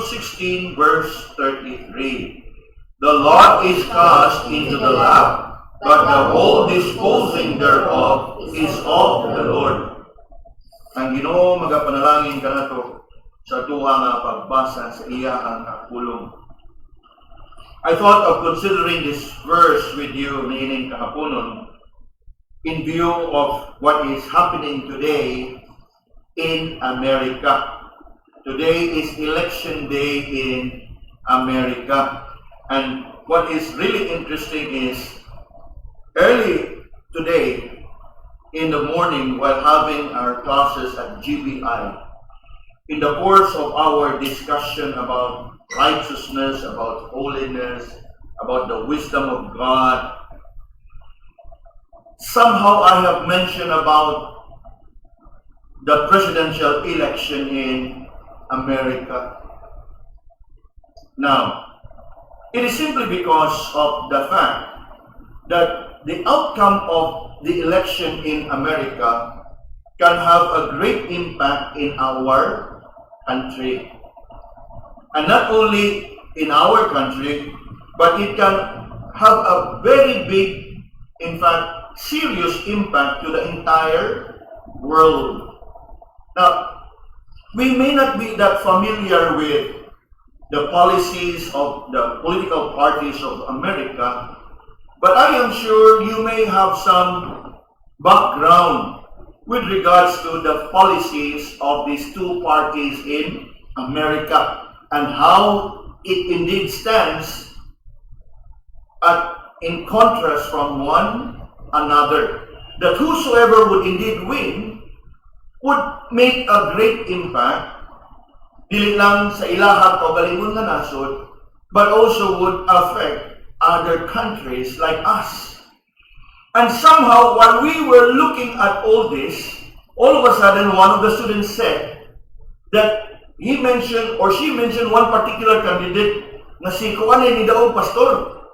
Proverbs 16 verse 33. The lot is cast into the lap, but the whole disposing thereof is of the Lord. Ang Ginoo magapanalangin kanato sa tuwa nga pagbasa sa iyang pulong. I thought of considering this verse with you niining kahaponon in view of what is happening today in America. Today is election day in America. And what is really interesting is early today in the morning while having our classes at GBI, in the course of our discussion about righteousness, about holiness, about the wisdom of God, somehow I have mentioned about the presidential election in America. Now, it is simply because of the fact that the outcome of the election in America can have a great impact in our country. And not only in our country, but it can have a very big, in fact, serious impact to the entire world. Now, we may not be that familiar with the policies of the political parties of America, but I am sure you may have some background with regards to the policies of these two parties in America and how it indeed stands in contrast from one another. That whosoever would indeed win would make a great impact dili lang sa ilahang kaugalingon nga nasod, but also would affect other countries like us. And somehow, while we were looking at all this, all of a sudden, one of the students said that he mentioned or she mentioned one particular candidate na si kuanay ni daog pastor.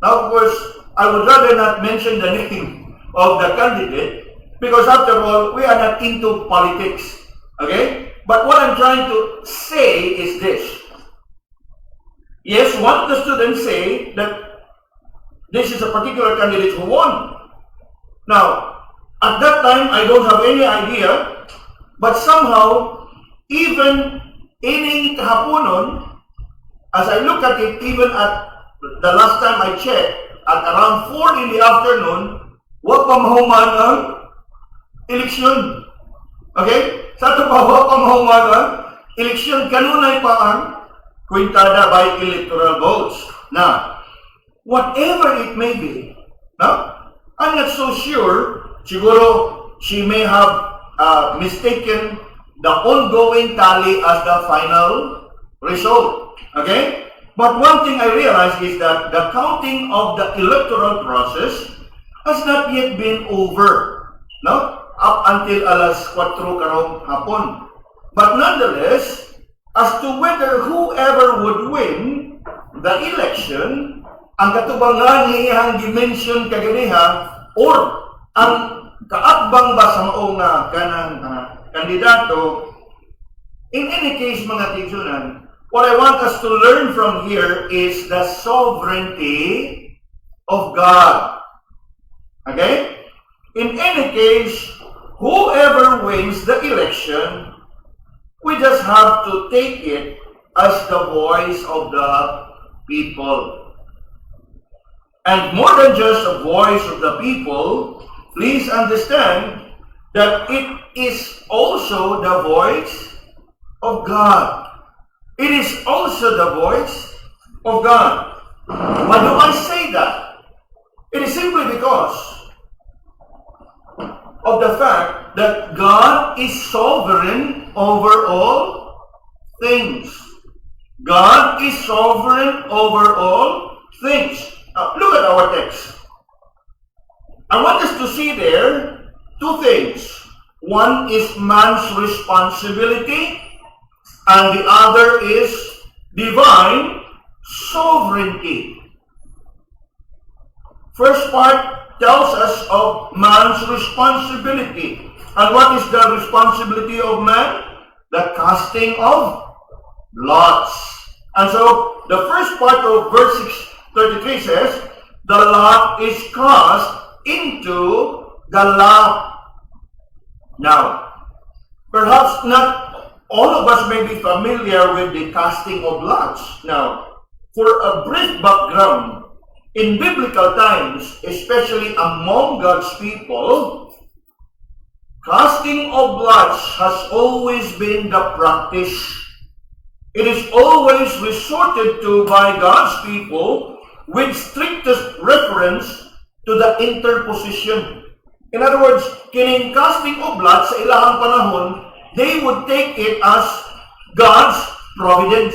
Now, of course, I would rather not mention the name of the candidate because after all, we are not into politics. Okay? But what I'm trying to say is this. Yes, one of the students say that this is a particular candidate who won. Now, at that time, I don't have any idea, but somehow, even in kahaponon, as I look at it, even at the last time I checked, at around 4 in the afternoon, wa pa mahuman ang eleksyon. Okay? Sa ito pa, wa pa mahuman ang eleksyon. Kanunay pa ang kwintada by electoral votes. Now, whatever it may be, no? I'm not so sure. Siguro, she may have mistaken the ongoing tally as the final result. Okay? But one thing I realize is that the counting of the electoral process has not yet been over. No? Up until alas 4 karong hapon. But nonetheless, as to whether whoever would win the election, ang katubangan niyang dimension kaganiha, or ang kaatbang ba sa maong kanang kandidato, in any case, mga tigsunan, what I want us to learn from here is the sovereignty of God. Okay? In any case, whoever wins the election, we just have to take it as the voice of the people. And more than just a voice of the people, please understand that it is also the voice of God. It is also the voice of God. Why do I say that? It is simply because of the fact that God is sovereign over all things. God is sovereign over all things. Now, look at our text. I want us to see there two things. One is man's responsibility, and the other is divine sovereignty. First part tells us of man's responsibility. And what is the responsibility of man? The casting of lots. And so, the first part of verse 33 says, the lot is cast into the lot. Now, perhaps not all of us may be familiar with the casting of lots. Now, for a brief background, in biblical times, especially among God's people, casting of lots has always been the practice. It is always resorted to by God's people with strictest reference to the interposition. In other words, kining casting of lots sa ilahang panahon, they would take it as God's providence.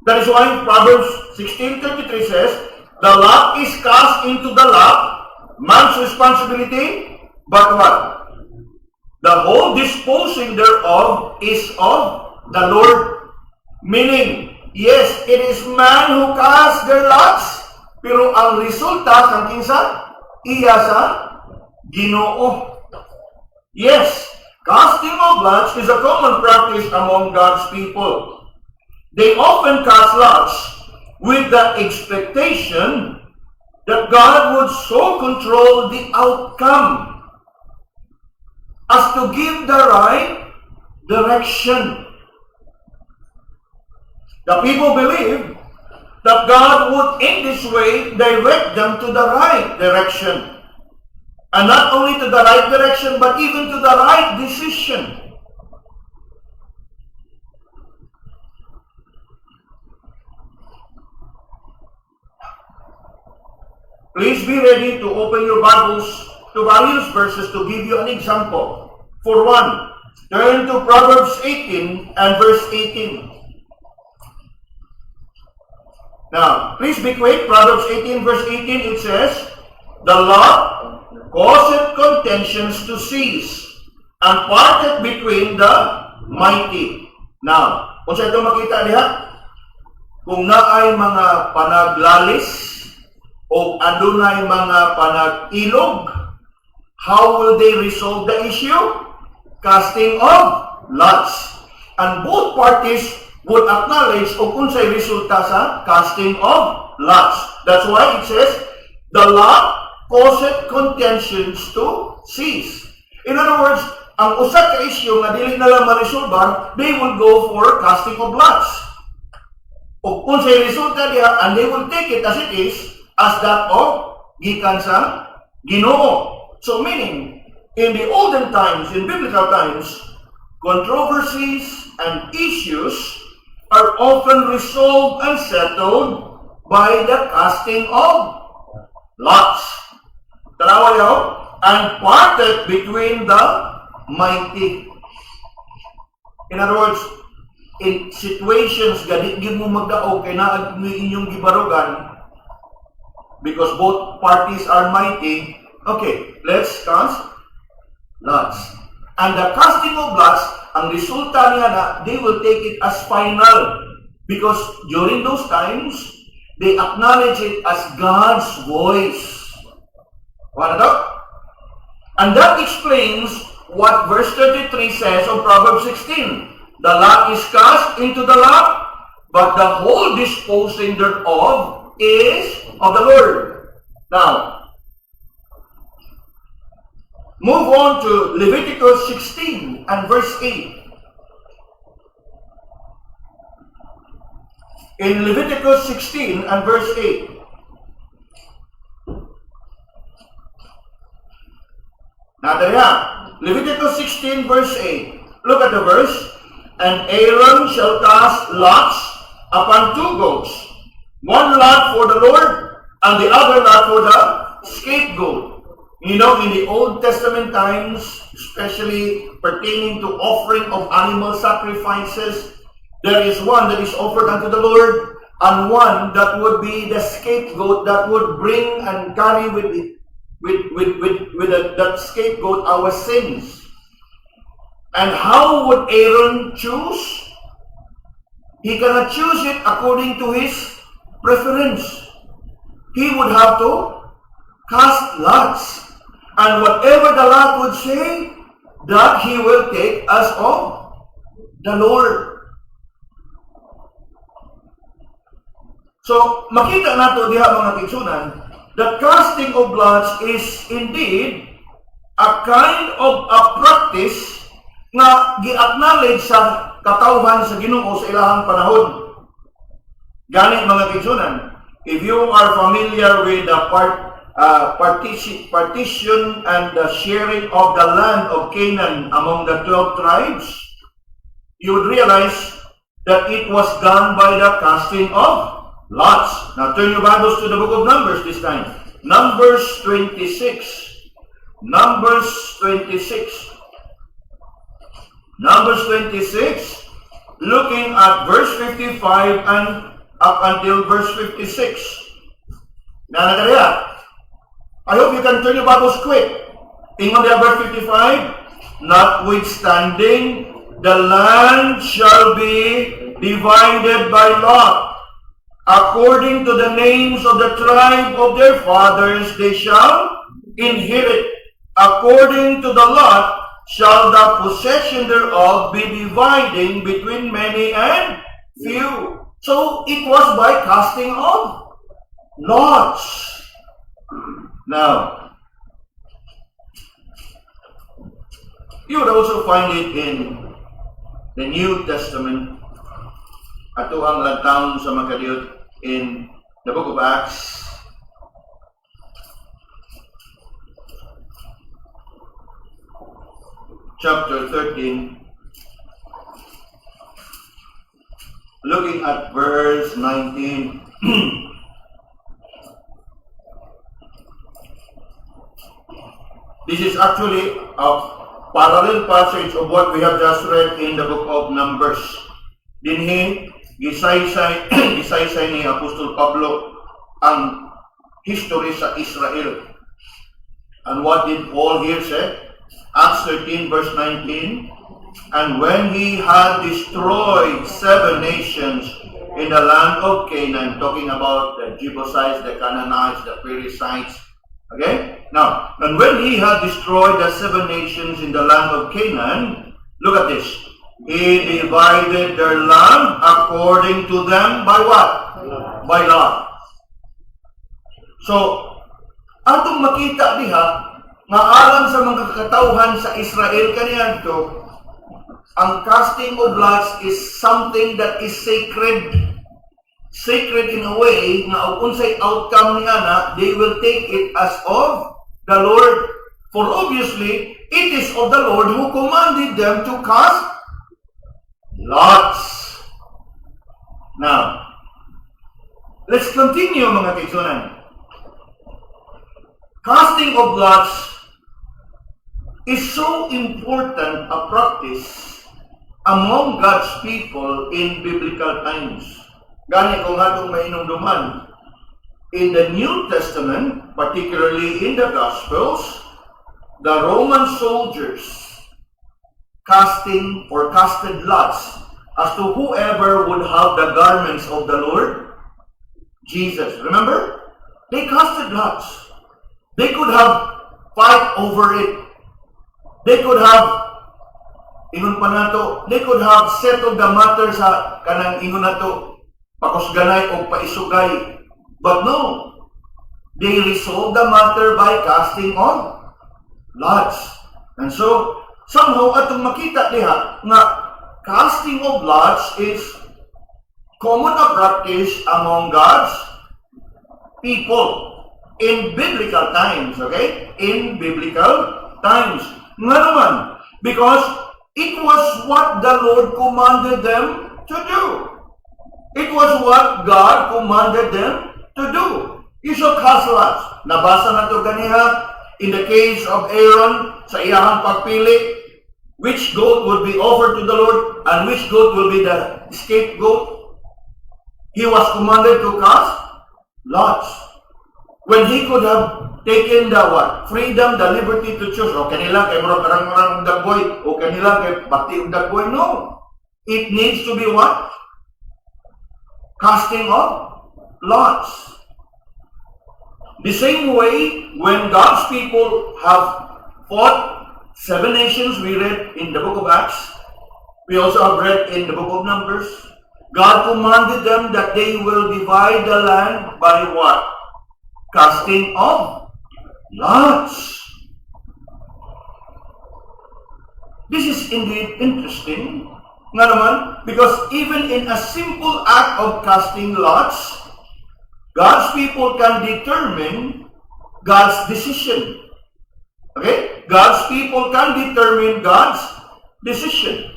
That is why Proverbs 16:33 says, the lot is cast into the lot, man's responsibility, but what? The whole disposing thereof is of the Lord. Meaning, yes, it is man who casts their lots, pero ang resulta kang kinsa iya sa Ginoo. Yes, casting of lots is a common practice among God's people. They often cast lots with the expectation that God would so control the outcome as to give the right direction. The people believe that God would in this way direct them to the right direction. And not only to the right direction, but even to the right decision. Please be ready to open your Bibles to various verses to give you an example. For one, turn to Proverbs 18 and verse 18. Now, please be quick. Proverbs 18 verse 18, it says, the lot causeth contentions to cease, and parteth between the mighty. Now, kung sa ito makita diha, kung naay mga panaglalis, o adunay mga panag-ilog, how will they resolve the issue? Casting of lots. And both parties would acknowledge o unsay resulta sa casting of lots. That's why it says, the lot causeth contentions to cease. In other words, ang usa ka issue nga dili na lang ma-resolve, they will go for casting of lots. O unsay resulta diha, and they will take it as it is, as that of gikan sa Ginoo. So meaning, in the olden times, in biblical times, controversies and issues are often resolved and settled by the casting of lots. Tanawa yaw, and parted between the mighty. In other words, in situations ganit gid mo magdaog kay naa inyong gibarugan, because both parties are mighty, okay, let's cast lots. And the casting of lots, ang resulta niya na they will take it as final. Because during those times, they acknowledge it as God's voice. What about? And that explains what verse 33 says of Proverbs 16. The lot is cast into the lot, but the whole disposing thereof is of the Lord. Now, move on to Leviticus 16 and verse 8. In Leviticus 16 and verse 8, now there, Leviticus 16 verse 8. Look at the verse. And Aaron shall cast lots upon two goats, one lot for the Lord, and the other lot for the scapegoat. You know, in the Old Testament times, especially pertaining to offering of animal sacrifices, there is one that is offered unto the Lord, and one that would be the scapegoat that would bring and carry with that scapegoat our sins. And how would Aaron choose? He cannot choose it according to his preference. He would have to cast lots. And whatever the lot would say, that he will take as of the Lord. So, makita nato diha mga kigsunan, that casting of lots is indeed a kind of a practice nga gi-acknowledge sa katawhan sa Ginoo sa ilahang panahon. Gani mga kigsunan, if you are familiar with the partition and the sharing of the land of Canaan among the 12 tribes, you would realize that it was done by the casting of lots. Now turn your Bibles to the book of Numbers this time. Numbers 26. Numbers 26. Numbers 26, looking at verse 55 and up until verse 56. Nanagariya. I hope you can turn your Bibles quick. Ingon dia verse 55, notwithstanding, the land shall be divided by lot. According to the names of the tribe of their fathers, they shall inherit. According to the lot, shall the possession thereof be dividing between many and few. So, it was by casting of lots. Now, you would also find it in the New Testament. Ato ang lantang sa makadiyot in the book of Acts. Chapter 13. Looking at verse 19. This is actually a parallel passage of what we have just read in the book of Numbers. Dinhi gisaysay ni Apostol Pablo ang history sa Israel. And what did Paul here say? Acts 13 verse 19. And when he had destroyed 7 nations in the land of Canaan, talking about the Jebusites, the Canaanites, the Perizzites. Okay? Now, and when he had destroyed the 7 nations in the land of Canaan, look at this. He divided their land according to them by what? By lot. So, atong makita diha, nga alam sa mga katawhan sa Israel kaniadto, ang casting of lots is something that is sacred. Sacred in a way na unsay outcome niya na, they will take it as of the Lord. For obviously, it is of the Lord who commanded them to cast lots. Now, let's continue mga kaigsunan. Casting of lots is so important a practice among God's people in biblical times. Gani kung atong mainumduman, in the New Testament, particularly in the Gospels, the Roman soldiers casted lots as to whoever would have the garments of the Lord Jesus. Remember? They casted lots. They could have fight over it. They could have ingon pa nato, they could have settled the matter sa kanang ingon nato pakusganay o paisugay. But no, they resolved the matter by casting on lots. And so, somehow atong makita diha nga casting of lots is common na practice among God's people in biblical times, okay? In biblical times. Nga naman, because it was what the Lord commanded them to do. It was what God commanded them to do. You shall cast lots. Nabasa na ito ganiha in the case of Aaron sa iyahang pagpili, which goat would be offered to the Lord and which goat will be the scapegoat. He was commanded to cast lots. When he could have taken the what? Freedom, the liberty to choose. O kanila kay murag karang-karang dagboy. O kanila kay bati og dagboy. No. It needs to be what? Casting of lots. The same way, when God's people have fought 7 nations, we read in the book of Acts. We also have read in the book of Numbers. God commanded them that they will divide the land by what? Casting of lots. This is indeed interesting, nga naman, because even in a simple act of casting lots, God's people can determine God's decision. Okay? God's people can determine God's decision.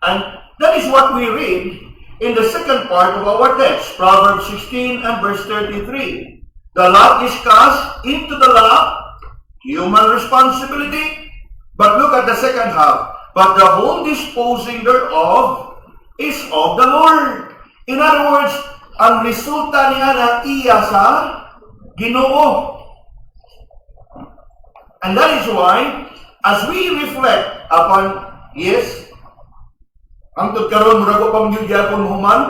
And that is what we read in the second part of our text, Proverbs 16 and verse 33. The lot is cast into the lap, human responsibility. But look at the second half. But the whole disposing thereof is of the Lord. In other words, ang resulta niya na iya sa Ginoo. And that is why, as we reflect upon, yes, ang tutkaroon mura ko pang gyapon human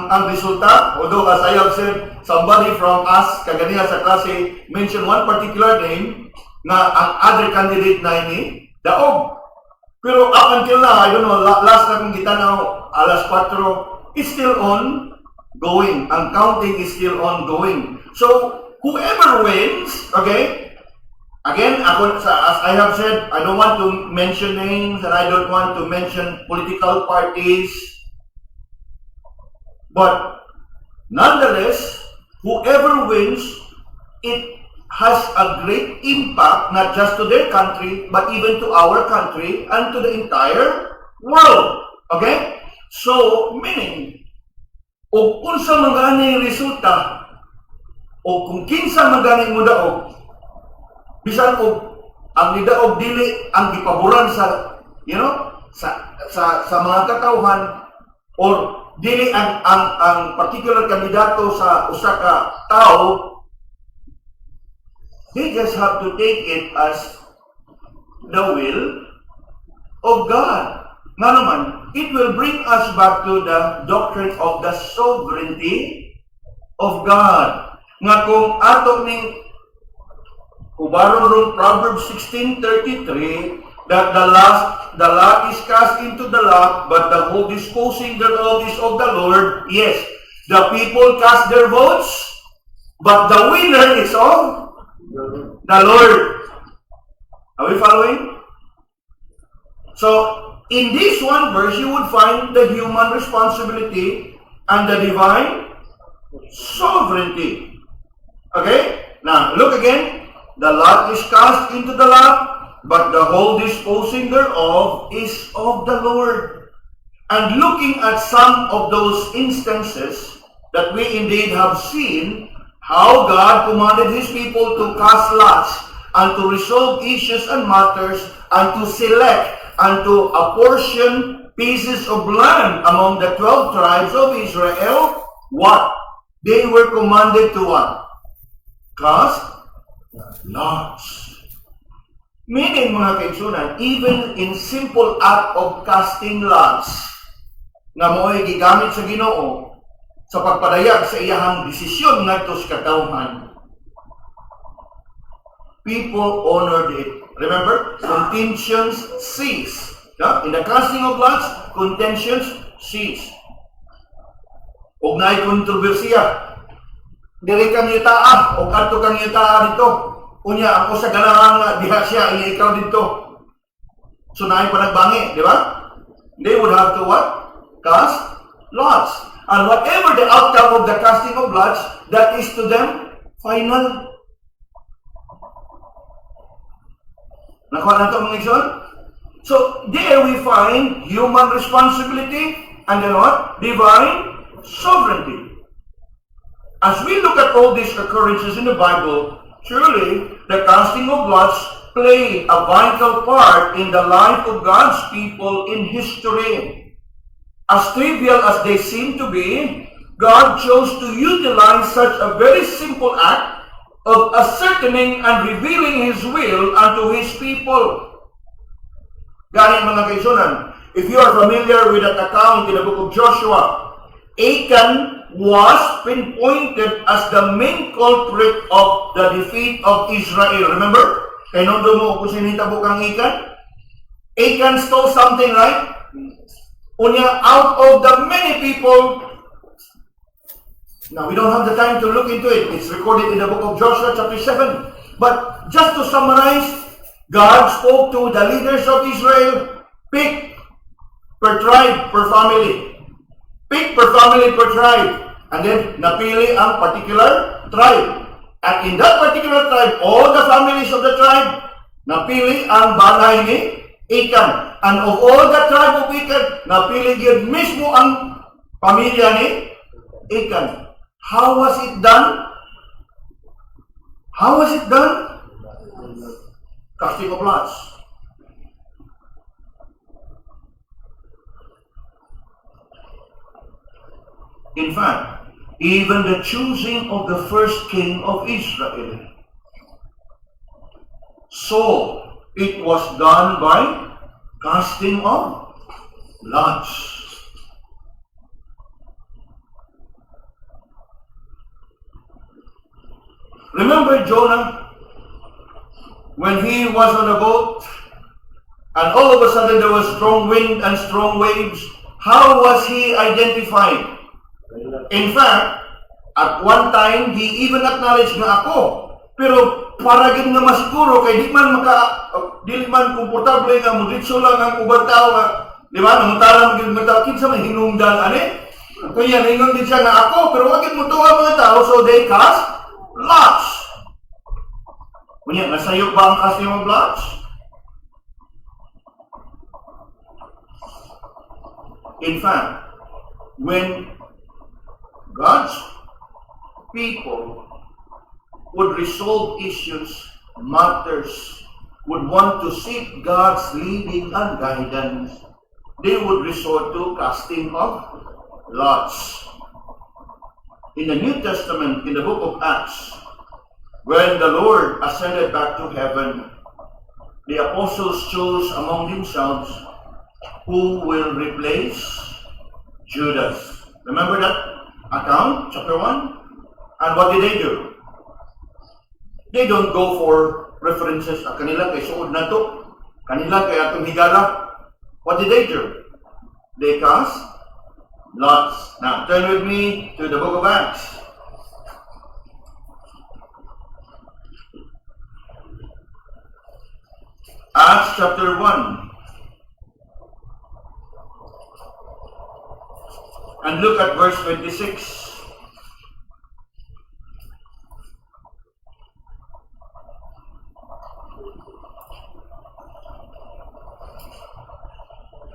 ang resulta. Although, as I have said, somebody from us, kaganiya sa klase, mention one particular name na ang other candidate na ini, daog. Pero up until now, I don't know, last na kong gitanaw, alas 4, it's still ongoing. Ang counting is still ongoing. So, whoever wins, okay, again, as I have said, I don't want to mention names and I don't want to mention political parties. But nonetheless, whoever wins, it has a great impact not just to their country, but even to our country and to the entire world. Okay? So, meaning, o unsa man gani resulta, o kung kinsa man gani mo daog, bisan og ang nidaog dili ang gipaboran sa sa mga katawhan or dili ang particular kandidato sa usa ka tao, they just have to take it as the will of God. Nga naman, it will bring us back to the doctrine of the sovereignty of God. Nga kung ato ning ubaron rong Proverbs 16:33, that the lot is cast into the lap, but the whole disposing thereof is of the Lord. Yes, the people cast their votes, but the winner is of the Lord. Are we following? So, in this one verse, you would find the human responsibility and the divine sovereignty. Okay? Now, look again. The lot is cast into the lap, but the whole disposing thereof is of the Lord. And looking at some of those instances that we indeed have seen, how God commanded His people to cast lots and to resolve issues and matters and to select and to apportion pieces of land among the 12 tribes of Israel, what? They were commanded to what? Cast lots. Meaning, mga kaigsunan, even in simple act of casting lots, nga mo'y gigamit sa Ginoo sa pagpadayag sa iyahang desisyon ngadto sa katawhan, people honored it. Remember, contentions cease. In the casting of lots, contentions cease. Ug naay kontrobersiya, diri kang yutaa o kadto kang yutaa dito. Unya ako sa galarang nga diha siya iya ikaw dito. So naay panagbangi, di ba? They would have to what? Cast lots. And whatever the outcome of the casting of lots, that is to them final. Nakuha na ito mga igsoon? So there we find human responsibility and then what? Divine sovereignty. As we look at all these occurrences in the Bible, surely the casting of lots played a vital part in the life of God's people in history. As trivial as they seem to be, God chose to utilize such a very simple act of ascertaining and revealing His will unto His people. Gani mga kaisunan, if you are familiar with that account in the book of Joshua, Achan was pinpointed as the main culprit of the defeat of Israel. Remember? Kaya nung mo kung sinita bukang Achan? Achan stole something, right? Unya, out of the many people, now we don't have the time to look into it. It's recorded in the book of Joshua chapter 7. But just to summarize, God spoke to the leaders of Israel, pick per tribe, per family. Pick per family, per tribe. And then, napili ang particular tribe. And in that particular tribe, all the families of the tribe, napili ang balay ni Achan. And of all the tribe of Achan, napili yun mismo ang pamilya ni Achan. How was it done? How was it done? Casting of lots. In fact, even the choosing of the first king of Israel, so it was done by casting of lots. Remember Jonah? When he was on a boat, and all of a sudden there was strong wind and strong waves, how was he identified? In fact, at one time, he even acknowledged nga ako. Pero para gid nga masiguro, kay di man komportable nga muditso lang ang ubang tao nga, di ba? Namutalang gid mga tao, kinsa man hinungdan, ane? Kaya ningon din siya nga ako, pero wag gid mutuwa mga tao, so they cast lots. Kunya, nasayok ba ang casting of lots? In fact, when God's people would resolve issues, matters, would want to seek God's leading and guidance, they would resort to casting of lots. In the New Testament, in the book of Acts, when the Lord ascended back to heaven, the apostles chose among themselves who will replace Judas. Remember that account, chapter 1? And what did they do? They don't go for references. Kanila kay suod na to. Kanila kay atong higala. What did they do? They cast lots. Now, turn with me to the book of Acts. Acts chapter 1. And look at verse 26.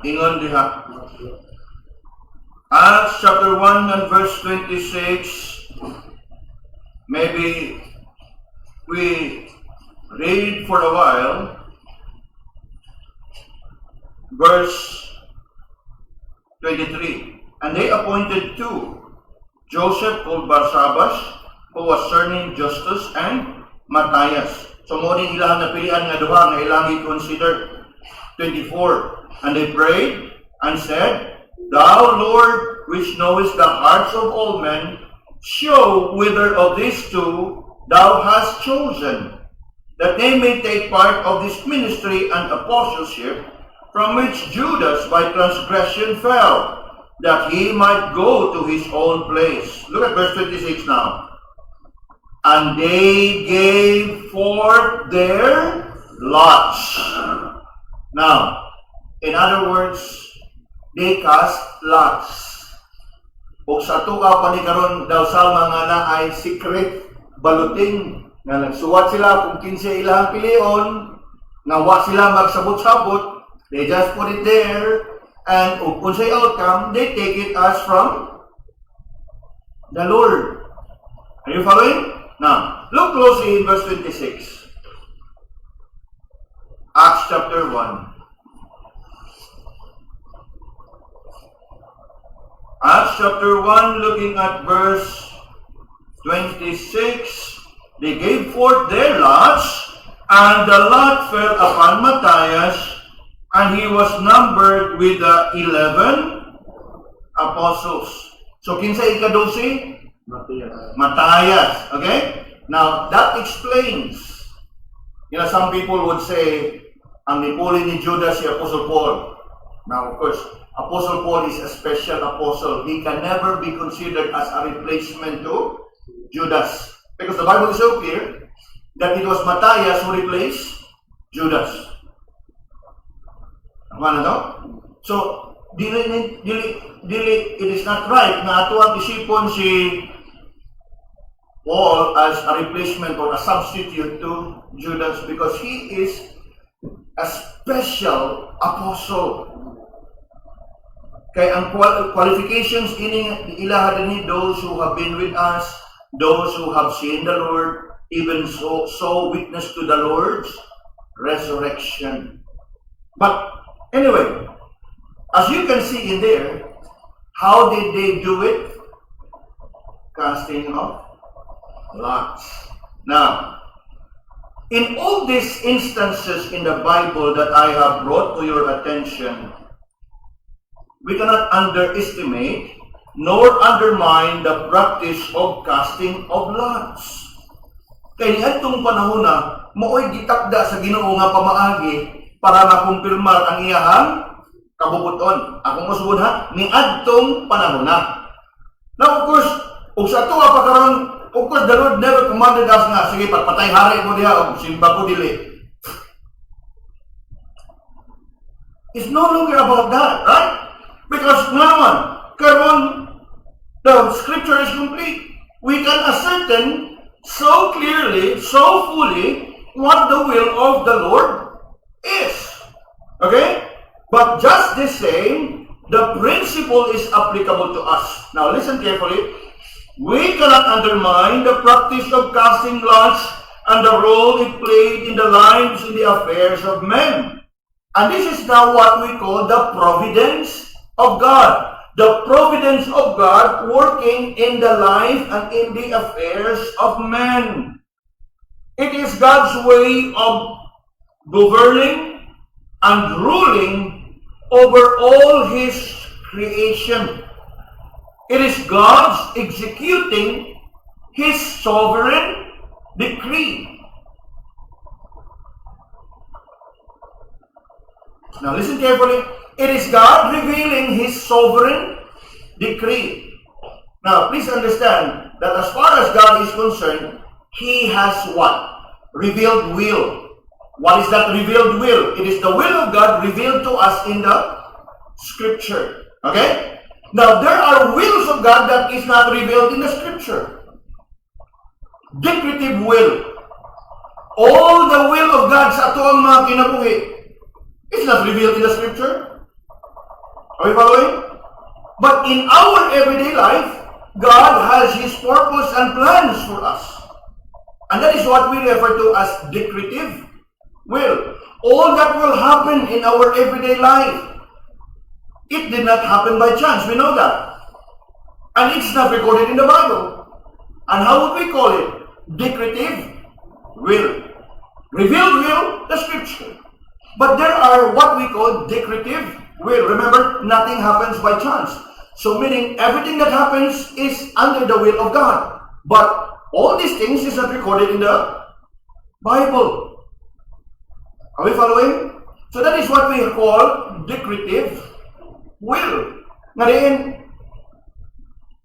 Ingon diha. Acts chapter 1 and verse 26. Maybe we read for a while. Verse 23. And they appointed two, Joseph called Barsabbas, who was surnamed Justus, and Matthias. So mo din ilang napilian nga duha nga ilang i-consider. 24. And they prayed and said, Thou, Lord, which knowest the hearts of all men, show whither of these two thou hast chosen, that they may take part of this ministry and apostleship, from which Judas by transgression fell, that he might go to his own place. Look at verse 26 now. And they gave forth their lots. Now, in other words, they cast lots. O sa tukaw pa ni karon daw sa mga na ay secret baluting nga nagsuwat sila kung kinsa ilang pilion, nga wa sila magsabot-sabot, they just put it there. And kung sa'y outcome, they take it as from the Lord. Are you following? Now, look closely in verse 26. Acts chapter 1. Acts chapter 1, looking at verse 26. They gave forth their lots, and the lot fell upon Matthias, and he was numbered with the 11 apostles. So, kinsa ika-12? Matthias. Okay? Now, that explains. You know, some people would say, ang nipuli ni Judas si Apostle Paul. Now, of course, Apostle Paul is a special apostle. He can never be considered as a replacement to Judas. Because the Bible is so clear that it was Matthias who replaced Judas. Tama na to? So, it is not right na ato ang isipon si Paul as a replacement or a substitute to Judas because he is a special apostle. Kaya ang qualifications ilaha din those who have been with us, those who have seen the Lord, even so witness to the Lord's resurrection. But anyway, as you can see in there, how did they do it? Casting of lots. Now, in all these instances in the Bible that I have brought to your attention, we cannot underestimate nor undermine the practice of casting of lots. Kaya niadtong panahon na, mao'y gitakda sa Ginoo nga pamaagi para makumpirmar ang iyahang kabubuton. Akong masugod ha, niadtong panahon na. Now, of course, kung sa tuwa pa karon, of course, the Lord never commanded us nga, sige, pagpatay hari mo diha, o simba ko dili. It's no longer about that, right? Because naman, karon, the scripture is complete. We can ascertain so clearly, so fully, what the will of the Lord is. Okay? But just the same, the principle is applicable to us. Now listen carefully. We cannot undermine the practice of casting lots and the role it played in the lives and the affairs of men. And this is now what we call the providence of God. The providence of God working in the life and in the affairs of men. It is God's way of governing and ruling over all His creation. It is God's executing His sovereign decree. Now listen carefully. It is God revealing His sovereign decree. Now, please understand that as far as God is concerned, He has what? Revealed will. What is that revealed will? It is the will of God revealed to us in the Scripture. Okay? Now, there are wills of God that is not revealed in the Scripture. Decretive will. All the will of God sa ato ang mga kinabuhi is not revealed in the Scripture. Are we following? But in our everyday life, God has His purpose and plans for us. And that is what we refer to as decretive will. All that will happen in our everyday life, it did not happen by chance. We know that. And it's not recorded in the Bible. And how would we call it? Decretive will. Revealed will, the Scripture. But there are what we call decretive will. Remember, nothing happens by chance. So meaning, everything that happens is under the will of God. But all these things is not recorded in the Bible. Are we following? So that is what we call decretive will. Ngayon,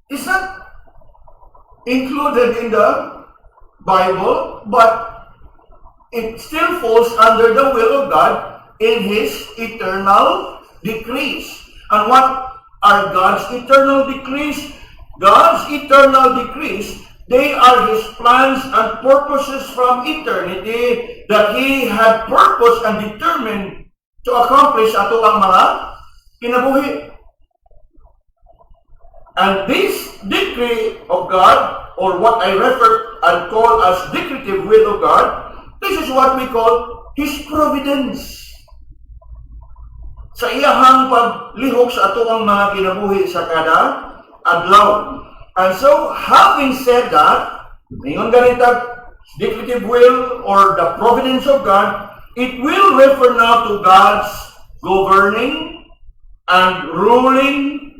it's not included in the Bible, but it still falls under the will of God in His eternal decrees. And what are God's eternal decrees? God's eternal decrees, they are His plans and purposes from eternity that He had purposed and determined to accomplish ato ang mga kinabuhi. And this decree of God, or what I refer and call as decretive will of God, this is what we call His providence. Sa iyahang paglihok sa ato ang mga kinabuhi sa kada adlaw. And so, having said that, ngayon ganitag decretive will or the providence of God, it will refer now to God's governing and ruling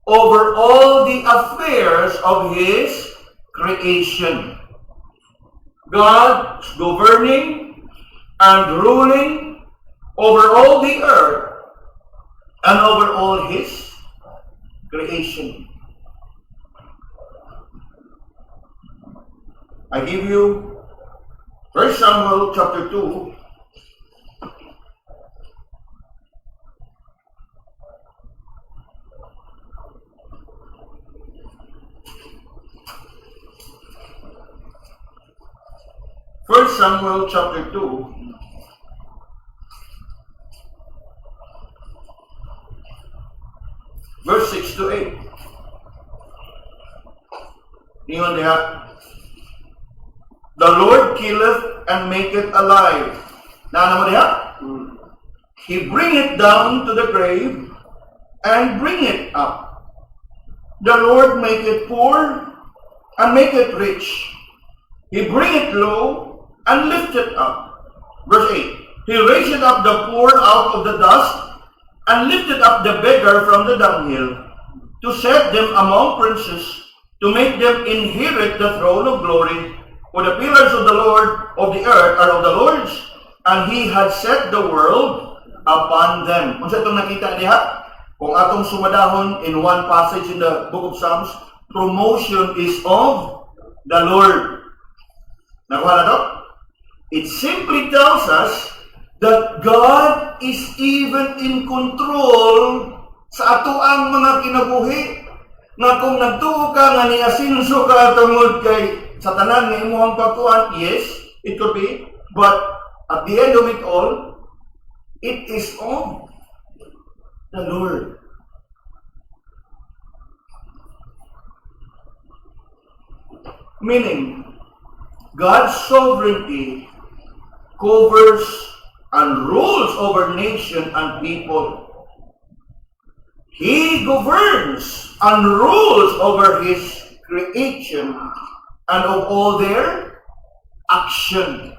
over all the affairs of His creation. God's governing and ruling over all the earth and over all His creation. I give you 1 Samuel chapter 2, First Samuel chapter 2, verse 6 to 8. Ingon diha, the Lord killeth and maketh alive. Na mo diha? He bringeth down to the grave and bringeth up. The Lord maketh poor and maketh rich. He bringeth low and lifteth up. Verse 8. He raiseth up the poor out of the dust and lifted up the beggar from the dunghill, to set them among princes, to make them inherit the throne of glory. For the pillars of the Lord of the earth are of the Lord's, and He had set the world upon them. Kung sa itong nakita niya, kung atong sumadahon in one passage in the book of Psalms, promotion is of the Lord. Nakuha na to? It simply tells us that God is even in control sa ato ang mga kinabuhi. Nga kung nagtuo ka nga niasinso ka tungod kay sa tanan nga imuhang pagtuan, yes, it could be, but at the end of it all, it is of the Lord. Meaning, God's sovereignty covers and rules over nation and people. He governs and rules over His creation and of all their action.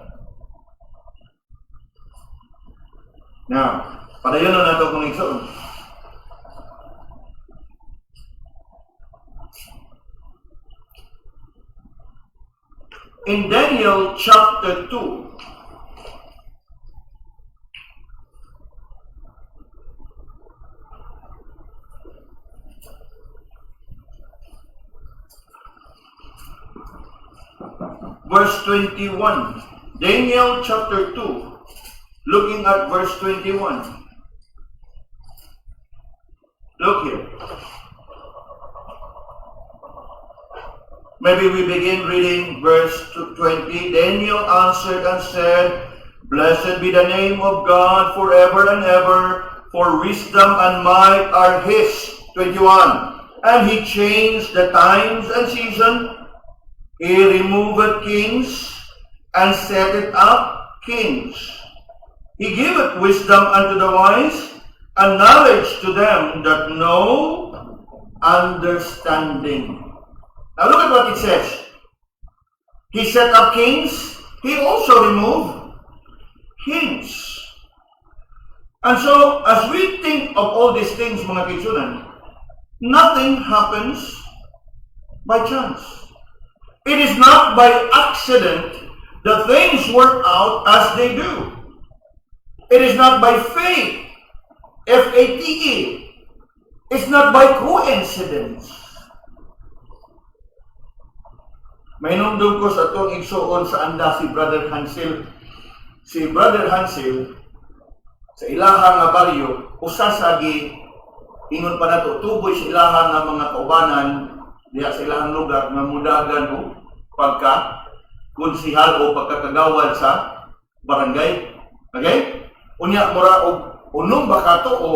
Now, padayon na nato kung igsoon. In Daniel chapter 2, verse 21. Daniel chapter 2, looking at verse 21. Look here. Maybe we begin reading verse 20. Daniel answered and said, Blessed be the name of God forever and ever, for wisdom and might are His. 21. And He changed the times and season. He removed kings and setteth up kings. He giveth wisdom unto the wise, and knowledge to them that know understanding. Now look at what it says. He set up kings. He also removed kings. And so, as we think of all these things, mga kitsunan, nothing happens by chance. It is not by accident that things work out as they do. It is not by fate, F-A-T-E. It's not by coincidence. May nungdong ko sa itong igsuon sa anda si Brother Hansel. Si Brother Hansel, sa ilahang nga baryo, usasagi, ingon pa na to, tuboy sa ilahang nga mga kaubanan, diya sa ilahang lugar, nga mudagan o pagka konsihal o pagkakagawad sa barangay. Okay? Unya, mura o unong ba ka to o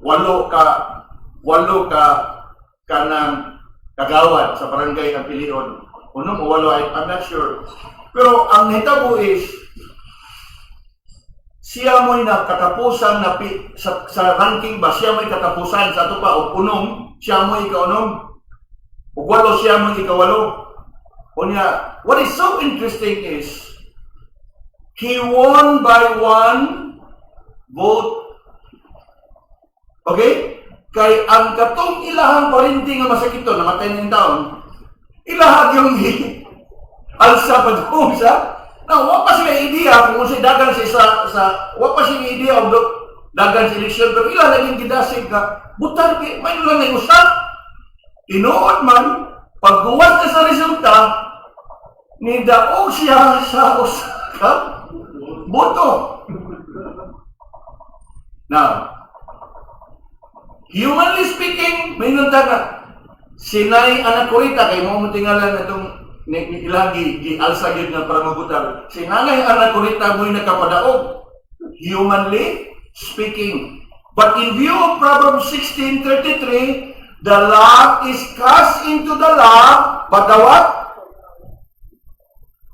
walo ka kanang kagawad sa barangay ang pilion. Unong o walo, I'm not sure. Pero ang hitabo is, siya mo'y nakatapusan na sa ranking ba, siya mo'y katapusan sa ito pa, o unong, siya mo'y ikaunong, o walo siya mo'y ikawalo. Unya, what is so interesting is, he won by one vote. Okay? Kay ang katong ilahang parinti nga masakito, namatay ng taon, ilahag yung alsa pa doon sa, na wapa siya idea kung siya dagan sa wapa siya idea of dagan sa eleksyon, pero ilan laging gidasig ka, butar kay, may lang na usap. Tinuod man, pagbuwas na sa resulta, nidaog siya sa usaka, boto. Now, humanly speaking, may nunta na, sinay anak kurita, kay mo tingala na itong ilagi, gi-alsa yun nga para mabutar. Sinanay anak kurita mo'y nakapadaog, humanly speaking. But in view of Proverbs 16:33, the lot is cast into the lot, but the what?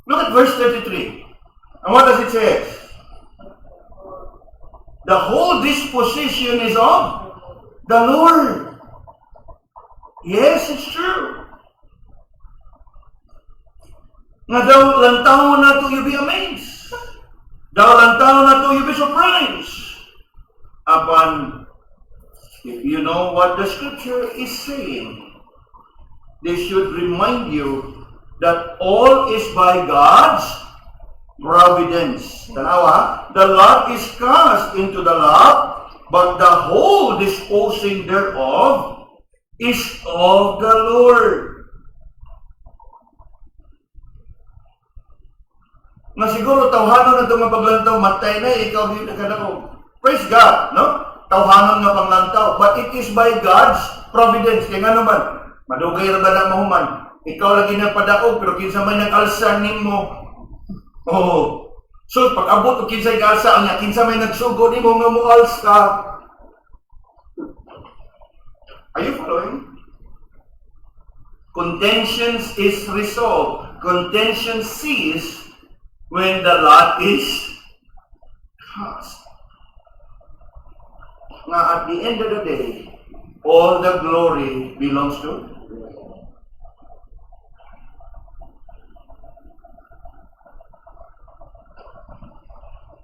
Look at verse 33. And what does it say? The whole disposition is of the Lord. Yes, it's true. Nga daw lantaw na to you be amazed. Daw lantaw na to you be surprised. Upon, if you know what the scripture is saying, they should remind you that all is by God's providence. Tanawa, the lot is cast into the lot, but the whole disposing thereof is of the Lord. Nga siguro tawhanon na itong mapaglantaw, matay na, ikaw yun na ko. Praise God, no? Tawhanon nga panglantaw. But it is by God's providence. Kaya nga naman, madugay na ba na mahuman? Ikaw lagi na padaog, pero kinsa may nakalsan nimo. Oh. So, pag abot o kinsay kalsa, ang kinsa may nagsugo nimo nga muals ka. Are you following? Contentions is resolved. Contention cease when the lot is cast. Now, at the end of the day, all the glory belongs to God.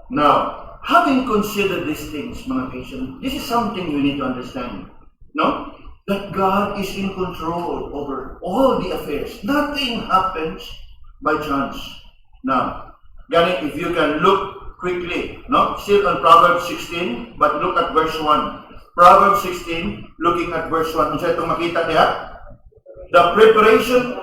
Now, having considered these things, mga Christians, this is something we need to understand. No? That God is in control over all the affairs. Nothing happens by chance. Now, ganit, if you can look quickly, no? Still on Proverbs 16, but look at verse 1. Proverbs 16, looking at verse 1. Ano siya itong makita niya? The preparation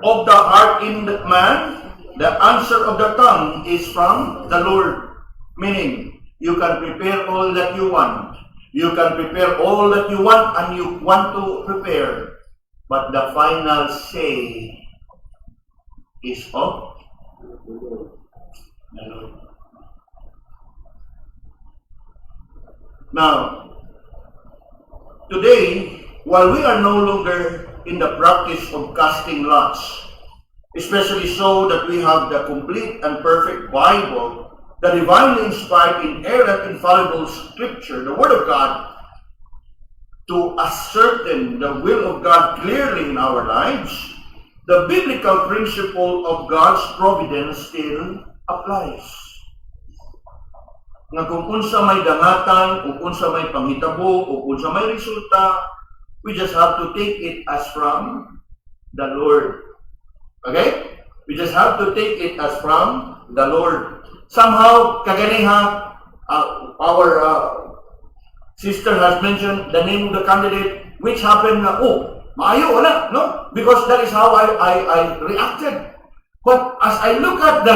of the heart in the man, the answer of the tongue is from the Lord. Meaning, you can prepare all that you want. You can prepare all that you want and you want to prepare. But the final say is of the Lord. Now, today, while we are no longer in the practice of casting lots, especially so that we have the complete and perfect Bible, the divinely inspired, inerrant, infallible Scripture, the Word of God, to ascertain the will of God clearly in our lives, the biblical principle of God's providence still applies. Nga kung unsa may dangatan, o unsa may panghitabo, o unsa may resulta, we just have to take it as from the Lord. Okay? We just have to take it as from the Lord. Somehow, kaganiha, our sister has mentioned the name of the candidate, which happened na, oh, maayo, wala, no? Because that is how I reacted. But as I look at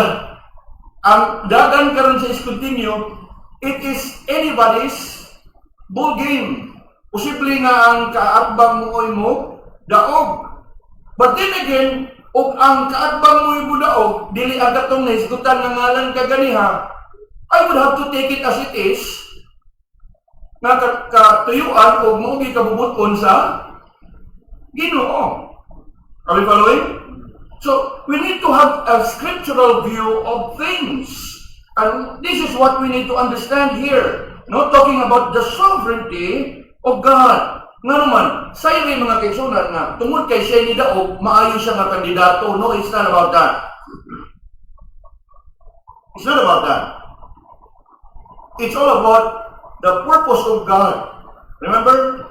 ang dagan karon sa Escrutinio, it is anybody's ball game. Posible nga ang kaatbang mo daog. But then again, og ang kaatbang mo daog, dili ang katong nahisgutan nga ngalan kaganiha, I would have to take it as it is, nga katuyuan o muugi kabubuton sa Ginoo. Are we following? So, we need to have a scriptural view of things. And this is what we need to understand here. No, talking about the sovereignty of God. Nga naman, sa rin mga kaisunan na tungod kay siya ni Daog, maayo siya nga kandidato. No, it's not about that. It's not about that. It's all about the purpose of God. Remember,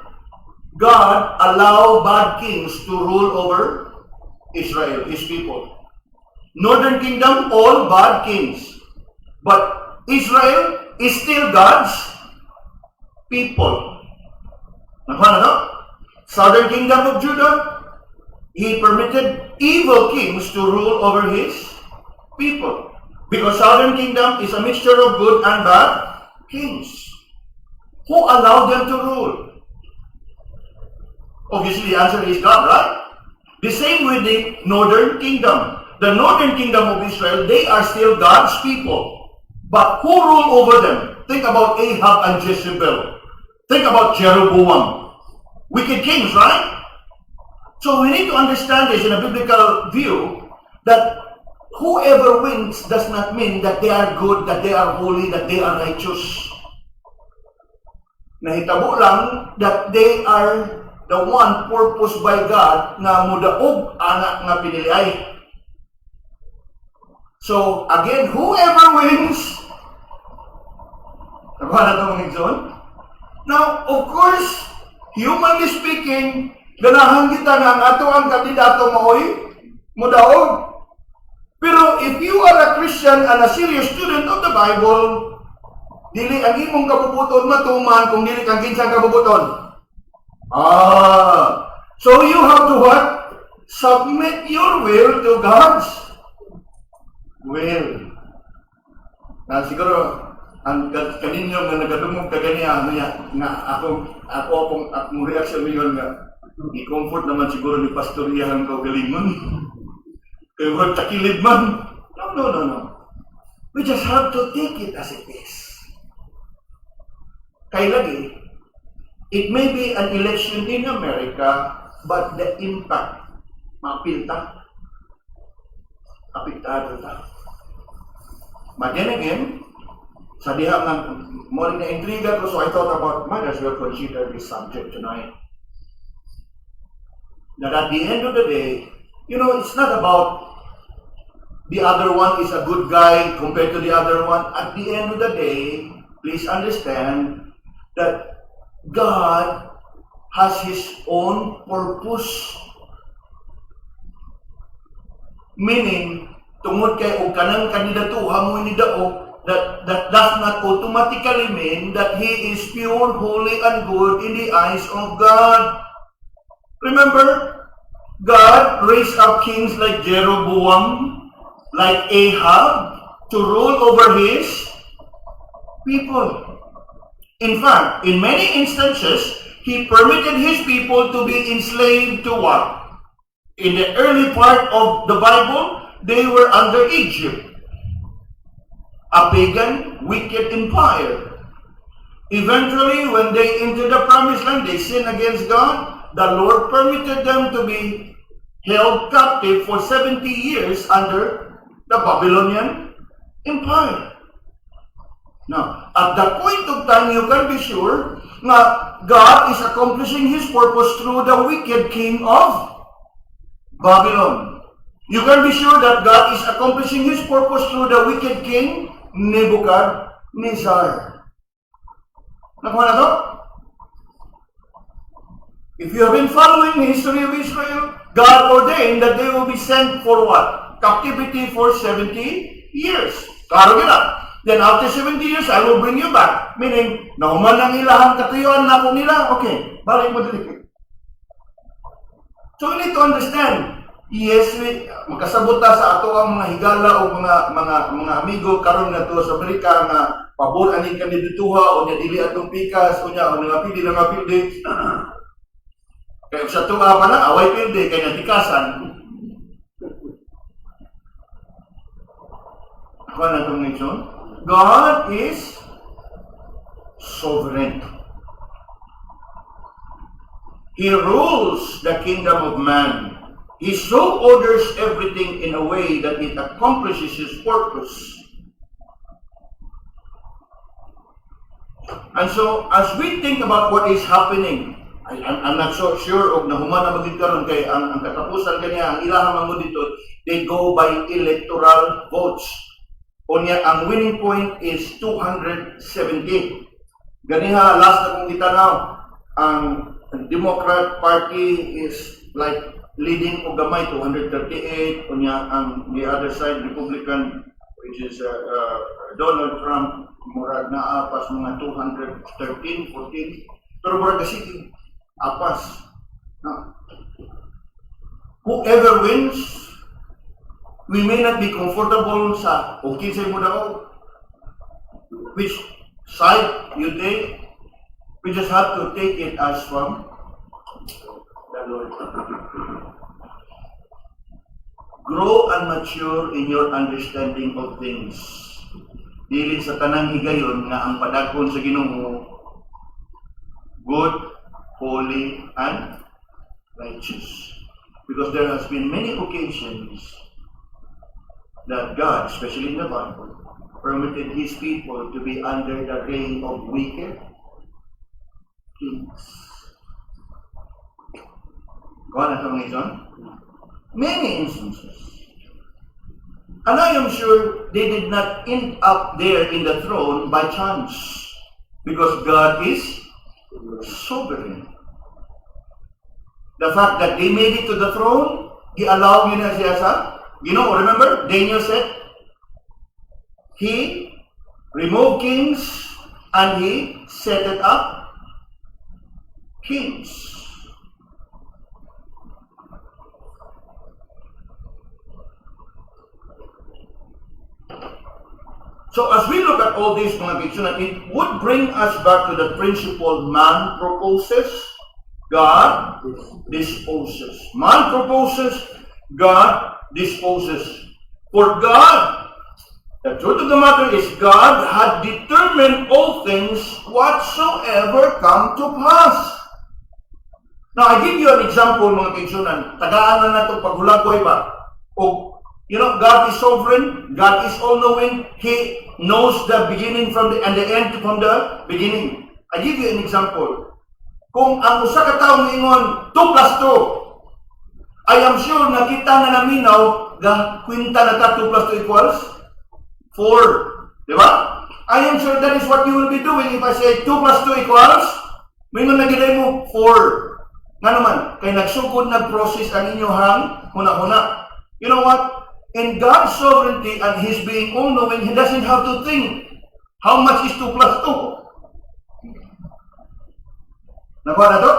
God allowed bad kings to rule over Israel, His people. Northern kingdom, all bad kings. But Israel is still God's people. Nakuha na to? Southern Kingdom of Judah, he permitted evil kings to rule over his people. Because Southern Kingdom is a mixture of good and bad kings. Who allowed them to rule? Obviously, the answer is God, right? The same with the Northern Kingdom. The Northern Kingdom of Israel, they are still God's people. But who rule over them? Think about Ahab and Jezebel. Think about Jeroboam. Wicked kings, right? So we need to understand this in a biblical view, that whoever wins does not mean that they are good, that they are holy, that they are righteous. Nahitabo lang that they are the one purposed by God na mudaog anak nga piniliay. So, again, whoever wins, nakuha na ito mga igsoon? Now, of course, humanly speaking, ganahan kita nga ang ato ang kandidato maoy, mudaog. Pero if you are a Christian and a serious student of the Bible, dili ang imong kabubuton matuman kung dili kang kinsang kabubuton. So you have to what? Submit your will to God's will. Na siguro ang kaninyo nga nagadumog kaganiya nga akong reaction ngayon nga i-comfort naman siguro ni Pastor Iyahan Kaugalingon. Kaya huwag takilid man. No. We just have to take it as it is. Kaya lagi, it may be an election in America, but the impact, mapilta, apektado ta. But then again, sa diha nga, mo rin na-intriga ko, so I thought about, might as well consider this subject tonight. That at the end of the day, you know, it's not about the other one is a good guy compared to the other one. At the end of the day, please understand that God has His own purpose. Meaning, tungod kay og kanang kandidatuha mo ni Dao, that does not automatically mean that he is pure, holy, and good in the eyes of God. Remember, God raised up kings like Jeroboam, like Ahab, to rule over his people. In fact, in many instances, he permitted his people to be enslaved to what? In the early part of the Bible, they were under Egypt, a pagan, wicked empire. Eventually, when they entered the promised land, they sinned against God. The Lord permitted them to be held captive for 70 years under the Babylonian Empire. Now, at that point of time, you can be sure that God is accomplishing His purpose through the wicked king of Babylon. You can be sure that God is accomplishing His purpose through the wicked king Nebuchadnezzar. Nakuha na to? If you have been following the history of Israel, God ordained that they will be sent for what? Captivity for 70 years. Klaro gina. Then after 70 years, I will bring you back. Meaning, nahuman ang ilahang katuyuan na ako nila. Okay, balik mo dito. So we need to understand, yes, makasabot ta sa ato ang mga higala o mga amigo karon nga to sa Amerika nga pabor aning kandidatuha o nya dili atong pikas o nya nga pildi. Kaya sa tuwa pa na away pildi kay natikasan. Ako na itong mention. God is sovereign. He rules the kingdom of man. He so orders everything in a way that it accomplishes His purpose. And so, as we think about what is happening, I'm not so sure of nahuman na magigkaroon kay ang katapusan kanya, ang ilahang mga dito, they go by electoral votes. Unya, ang winning point is 270. Ganiha, last na kong itanaw, ang Democrat Party is like leading o gamay, 238. Unya, ang the other side, Republican, which is Donald Trump, murag na apas mga 213, 14, pero murag City, apas. No? Whoever wins, we may not be comfortable sa okay sa mo daw, which side you take. We just have to take it as from the Lord. Grow and mature in your understanding of things. Dili sa tanang higayon nga ang padagkon sa Ginoo good, holy, and righteous. Because there has been many occasions that God, especially in the Bible, permitted His people to be under the reign of wicked kings. Kuha na itong reason? Many instances. And I am sure they did not end up there in the throne by chance. Because God is sovereign. The fact that they made it to the throne, He allowed yun na siya sa, remember, Daniel said, He removed kings and He set it up kings. So as we look at all these mga kitsunan, it would bring us back to the principle man proposes, God disposes. Man proposes, God disposes. For God, the truth of the matter is God had determined all things whatsoever come to pass. Now, I give you an example, mga kitsunan. Tagaan na itong paghulagoy ba? O, God is sovereign, God is all-knowing, He knows the beginning from and the end from the beginning. I give you an example. Kung ang usa ka tawo moingon 2 plus 2, I am sure nakita na naminaw ga kwinta na ta 2 plus 2 equals 4. Di ba? I am sure that is what you will be doing if I say 2 plus 2 equals, moingon na giday mo 4. Nga naman, kay nagsugod nag-process ang inyong huna-huna. You know what? In God's sovereignty and His being all-knowing, He doesn't have to think how much is 2 plus 2. Nakuha na to?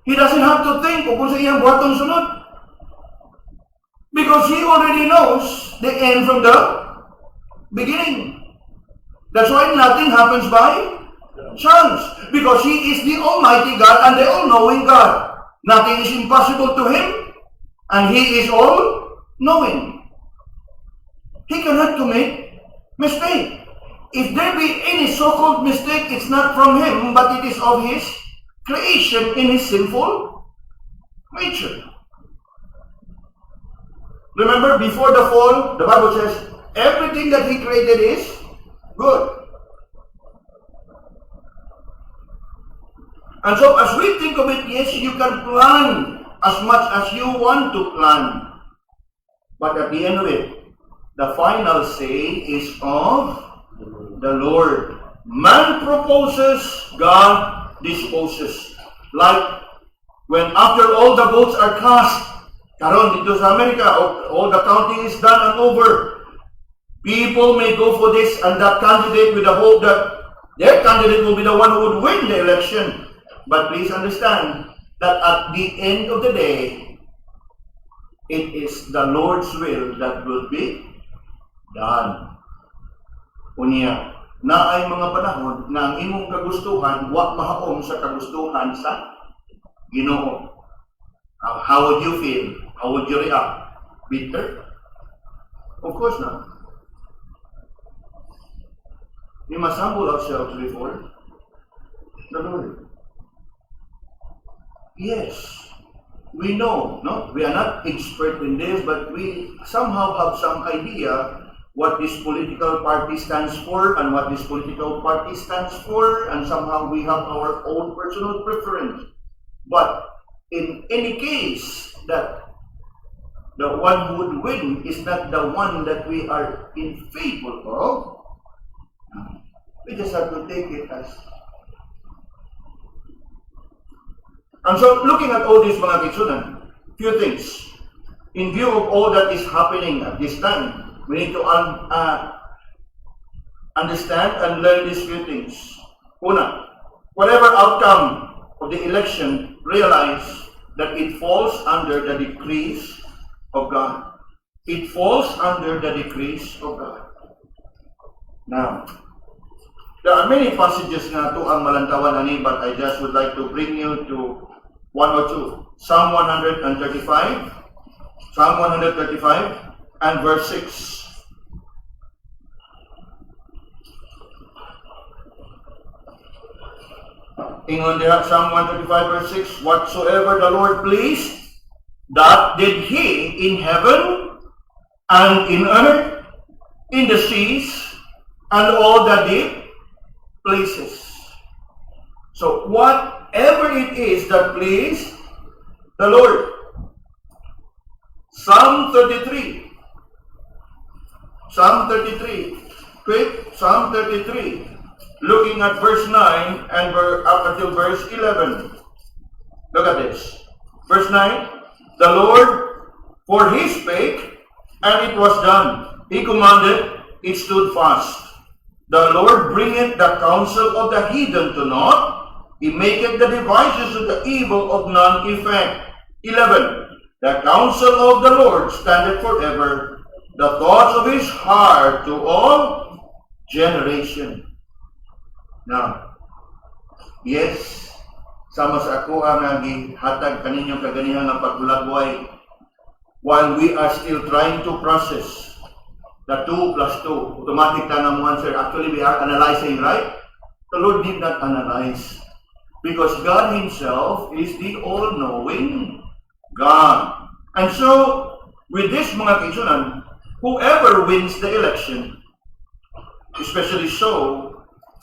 He doesn't have to think kung sa iyang buhatong sunod. Because He already knows the end from the beginning. That's why nothing happens by chance. Because He is the Almighty God and the all-knowing God. Nothing is impossible to Him, and He is all-knowing. He cannot commit mistake. If there be any so-called mistake, it's not from Him, but it is of His creation in His sinful nature. Remember, before the fall, the Bible says, everything that He created is good. And so, as we think of it, yes, you can plan as much as you want to plan. But at the end of it, the final say is of the Lord. Man proposes, God disposes. Like when after all the votes are cast, karon dito sa Amerika, all the counting is done and over. People may go for this and that candidate with the hope that their candidate will be the one who would win the election. But please understand that at the end of the day, it is the Lord's will that will be done. Unya, na ay mga panahon na ang imong kagustuhan wa mahaom sa kagustuhan sa Ginoo. How would you feel? How would you react? Bitter? Of course not. We must humble ourselves before the Lord. Yes, we know, no? We are not expert in this, but we somehow have some idea what this political party stands for and what this political party stands for, and somehow we have our own personal preference. But in any case, that the one who would win is not the one that we are in favor of, we just have to take it as. And so, looking at all these mga kitsunan, few things. In view of all that is happening at this time, We need to understand and learn these few things. Una, whatever outcome of the election, realize that it falls under the decrees of God. It falls under the decrees of God. Now, there are many passages na to ang malantawan ani, but I just would like to bring you to one or two. Psalm 135, and verse 6. Ingon diha, Psalm 135 verse 6, whatsoever the Lord pleased, that did He in heaven and in earth, in the seas, and all the deep places. So whatever it is that pleased the Lord. Psalm 33. Quick, Psalm 33. Looking at verse 9 and up until verse 11. Look at this. Verse 9. The Lord, for He spake, and it was done. He commanded, it stood fast. The Lord bringeth the counsel of the heathen to naught. He maketh the devices of the evil of none effect. 11. The counsel of the Lord standeth forever, the thoughts of His heart to all generation. Now, yes, sama sa ako ang hatag kaninyo kaganihan ng pagbulag-buhay while we are still trying to process the 2 plus 2. Automatic na ng answer. Actually, we are analyzing, right? The Lord did not analyze because God Himself is the all-knowing God. And so, with this mga kaisunan, whoever wins the election, especially so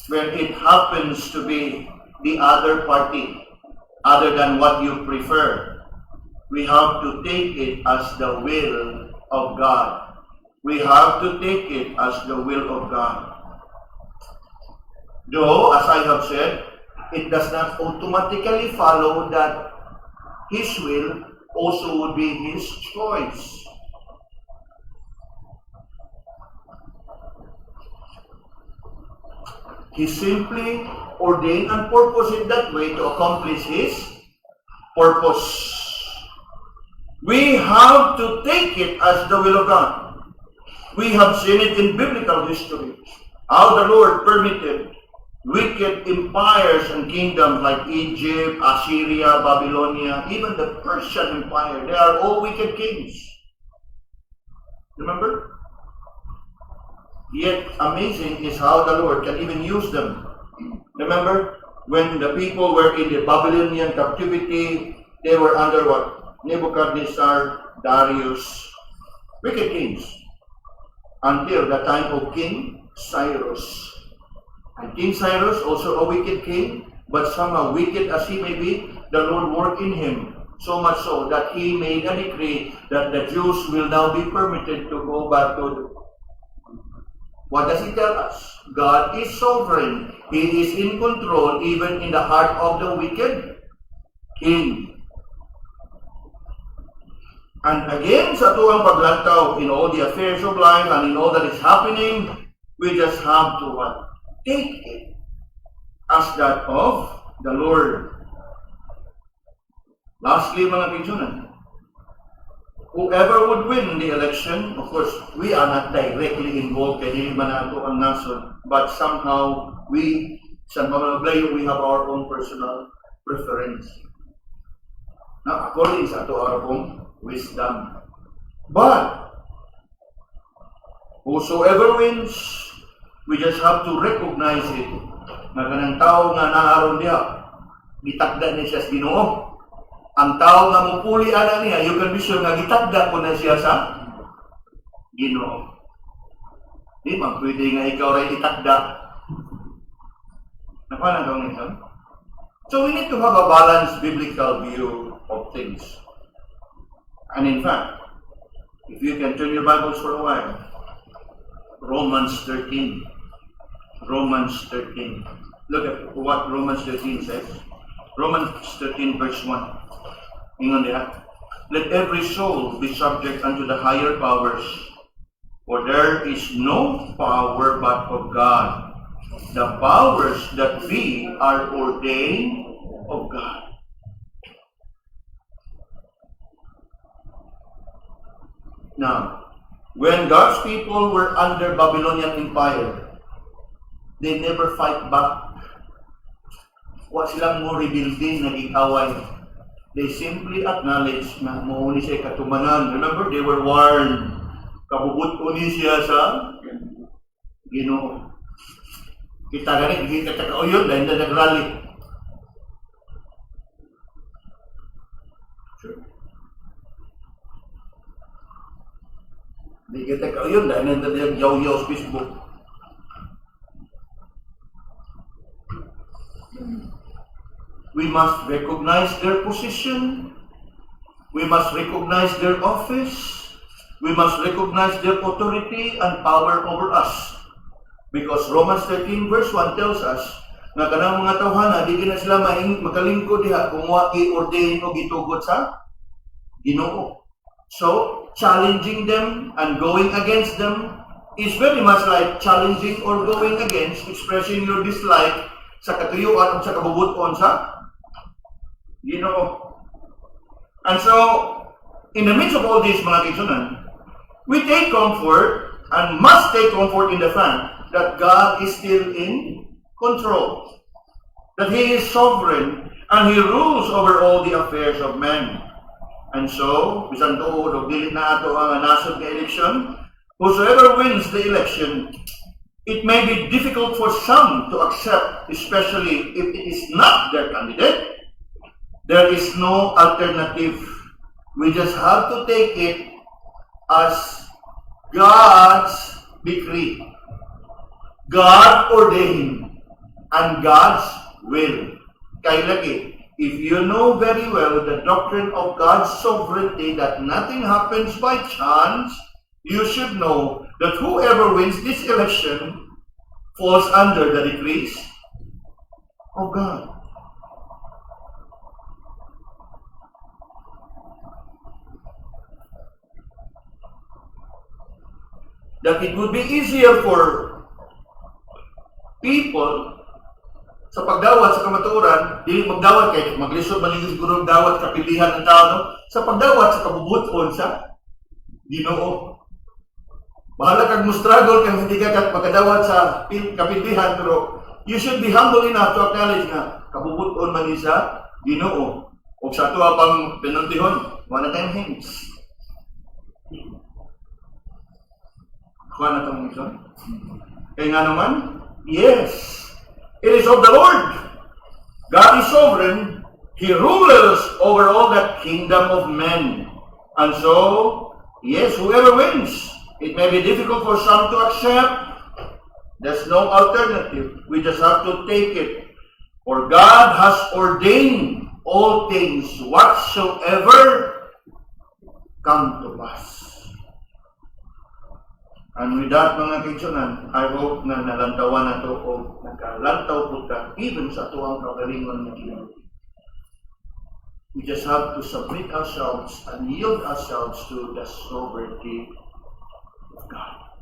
when it happens to be the other party, other than what you prefer, we have to take it as the will of God. We have to take it as the will of God. Though, as I have said, it does not automatically follow that His will also would be His choice. He simply ordained and purposed it that way to accomplish His purpose. We have to take it as the will of God. We have seen it in biblical history, how the Lord permitted wicked empires and kingdoms like Egypt, Assyria, Babylonia, even the Persian Empire. They are all wicked kings. Remember? Yet amazing is how the Lord can even use them. Remember, when the people were in the Babylonian captivity, they were under what? Nebuchadnezzar, Darius, wicked kings, until the time of King Cyrus. And King Cyrus, also a wicked king, but somehow wicked as he may be, the Lord worked in him, so much so that he made a decree that the Jews will now be permitted to go back to. What does he tell us? God is sovereign. He is in control even in the heart of the wicked king. And again, sa tuwang paglantaw in all the affairs of life and in all that is happening, we just have to what? Take it as that of the Lord. Lastly, mga kinsunan, whoever would win the election, of course, we are not directly involved kay dili man nato ang nason, but somehow we have our own personal preference. Now, according sa our own wisdom. But whosoever wins, we just have to recognize it. Na kanang tao nga naaron diha, gitagda niya siya sa Ginoo. Ang tao nga mupuli ana niya, you can be sure nga gitagda ko na siya sa Ginoo. Di man pwede nga ikaw ray itagda. Napanan daw nito? So we need to have a balanced biblical view of things. And in fact, if you can turn your Bibles for a while, Romans 13. Romans 13. Look at what Romans 13 says. Romans 13 verse 1. Ingon diha, let every soul be subject unto the higher powers, For there is no power but of God. The powers that be are ordained of God. Now, when God's people were under Babylonian Empire, they never fight back. Wa silang mo rebuilding, naging away. They simply acknowledge na mauni siya katumanan. Remember, they were warned. Kabubuto ni siya sa Ginoo. Kita ganit, hindi ka takauyon dahil na nag-rally. Hindi ka takauyon dahil na nag-yaw-yaw sa Facebook. We must recognize their position. We must recognize their office. We must recognize their authority and power over us. Because Romans 13 verse 1 tells us na kanang mga tawhana, di na sila makalingkod diha kung wa i-ordain o gitugot sa Ginoo. So, challenging them and going against them is very much like challenging or going against, expressing your dislike sa katuyuan o sa kabubuton sa Ginoo. And so, in the midst of all this, mga kaibigan, we take comfort and must take comfort in the fact that God is still in control, that He is sovereign and He rules over all the affairs of men. And so, bisan tuod og dili na ato ang nasod nga election, whosoever wins the election, it may be difficult for some to accept, especially if it is not their candidate. There is no alternative. We just have to take it as God's decree, God ordained, and God's will. Kaya lagi, if you know very well the doctrine of God's sovereignty, that nothing happens by chance, you should know that whoever wins this election falls under the decrees of God. That it would be easier for people sa pagdawat sa kamatuoran, dili magdawat kay maglisod maligid siguro dawat kapilihan ng tao, no? Sa pagdawat sa kabubuton sa Ginoo. Bahala kag mo struggle kang hindi ka pagdawat sa kapilihan, pero you should be humble enough to acknowledge na kabubuton man ni sa Ginoo. O sa tuwa pang pinultihon, one time hands. Kuha na itong mission? Kaya nga naman, yes, it is of the Lord. God is sovereign. He rules over all that kingdom of men. And so, yes, whoever wins, it may be difficult for some to accept. There's no alternative. We just have to take it. For God has ordained all things whatsoever come to pass. And with that, mga kaibigan, I hope na nalantawan na ito o nakalantaw po ka even sa tuwang kagalingon na Ginoo. We just have to submit ourselves and yield ourselves to the sovereignty of God.